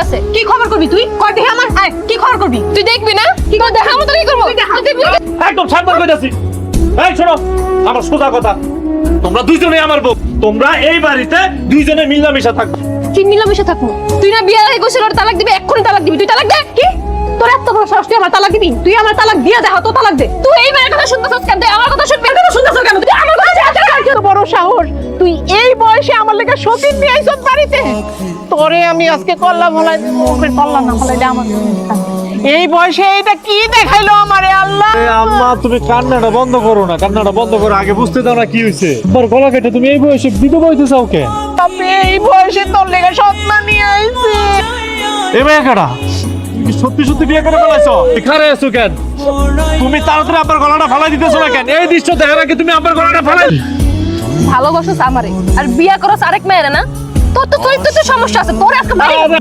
আছে। কি খবর করবি তুই? কই দেখি আমার কি খবর করবি? তুই দেখবি না? কি করে দেখা মত কি করব? একদম সাবধান কইতাছি। এই শোনো, আমার সোজা কথা, তোমরা দুইজনেই আমার বউ, তোমরা এই বাড়িতে দুইজনে মিলামিশা থাকবে। কি মিলামিশা থাকবো? তুই না বিয়ে আগে কইছিস ওর তালাক দিবি, এক্ষুনি তালাক দিবি। তুই তালাক দে। কি তোর এত বড় সাহস, তুই আমার তালাক দিবি? তুই আমার তালাক দিয়ে দেখা, তো তালাক দে। তুই এই মেয়ের কথা শুনতেছস কেন? তুই আমার কথা শুনবি কেন? শুনতেছস কেন? তুই আমার কথা এত বড় সাহস, তুই এই বয়সে আমার লেগে সতীন নিয়ে আইছস বাড়িতে? তোরে আমি আজকে কল্লা ভলাই দেব, ওকে কল্লা না ভলাই দে আমার। এই বয়সে এটা কি দেখাইলো আমারে আল্লাহ। আম্মা তুমি কান্নাটা বন্ধ করো না, কান্নাটা বন্ধ করো, আগে বুঝতে দাও না কি হইছে। তোমার গলা কেটে তুমি এই বয়সে বিধবা হইতে চাও কে? আমি এই বয়সে তোর লেগে সৎমা নিয়ে আইছি। এ মেয়ে কাটা, তুমি সত্যি সত্যি বিয়ে করে ফেলাইছো? এখানে এসো কেন? তুমি তাড়াতাড়ি আপনার গলাটা ফালাই দিতেছো না কেন? এই দৃশ্য দেখার আগে তুমি আপনার গলাটা ফালাই। ভালোবাসোস আমারে আর বিয়া করস আরেক মেয়েরে না? তোর তো চরিত্রে সমস্যা আছে। তোর আজকে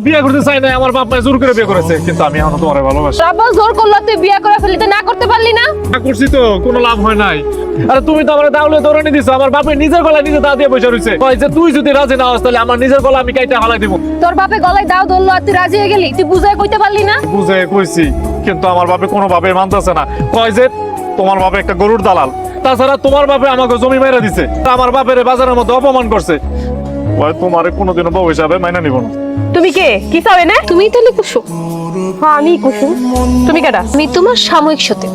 বিয়ে করতে চাই না, আমার বাপ মা জোর করে বিয়ে করেছে, কিন্তু আমি এখনো তোমারে ভালোবাসি। রাব্বা জোর করলো, তুই বিয়া করে ফেলিতে না করতে পারলি না? না করছি তো কোনো লাভ হয় নাই। আরে তুমি তো আমার দাউলে দৌড়ানি দিছো, আমার বাপের নিজের গলায় নিজে দা দিয়ে বসে রইছে। কই যে তুই যদি রাজি না হস তাহলে আমার নিজের গলা আমি কাইটা হালাই দিব। তোর বাপে গলায় দাও ধরলো আর তুই রাজি হয়ে গেলি? তুই বুঝায় কইতে পারলি না? বুঝে কইছি, কিন্তু আমার বাপে কোনো ভাবে মানতেছে না। কয় যে তোমার বাপে একটা গরুর দালাল, তাছাড়া তোমার বাপে আমাকে জমি মেরে দিছে, আমার বাপের বাজারের মধ্যে অপমান করছে। কয় তোমারে কোনোদিনও বউ হিসাবে মাইনা নিব না। তুমি কে? কি চাও এনে? তুমি তাহলে কুসুম? হ্যাঁ আমি কুসুম। তুমি কেডা? আমি তোমার সাময়িক সতীন।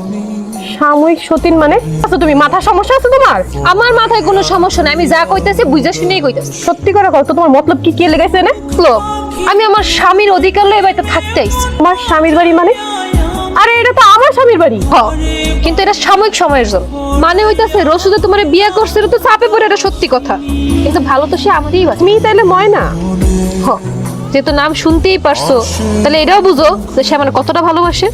সাময়িক সতীন মানে? আচ্ছা তুমি মাথা সমস্যা আছে তোমার? আমার মাথায় কোনো সমস্যা নাই, আমি যা কইতাছি বুঝা শুনেই কইতাছি। সত্যি করে কও তো, তোমার মতলব কি? কে লেগাইছে এনে? লোক। আমি আমার স্বামীর অধিকার লয়ে বাইতে থাকতে আইছি। আমার স্বামীর বাড়ি মানে? আরে এটা তো আমার স্বামীর বাড়ি। হ্যাঁ, কিন্তু এটা সাময়িক সময়ের জন্য। মানে হইতাছে রসুদে তোমার বিয়ে করছে, এটা তো চাপে পড়ে, এটা সত্যি কথা। কিন্তু ভালো তো সে আমারই বাড়ি। তুমি তাইলে ময়না? হ্যাঁ, যেহেতু নাম শুনতেই পারছো তাহলে এটাও বুঝো যে সে আমার কতটা ভালোবাসে।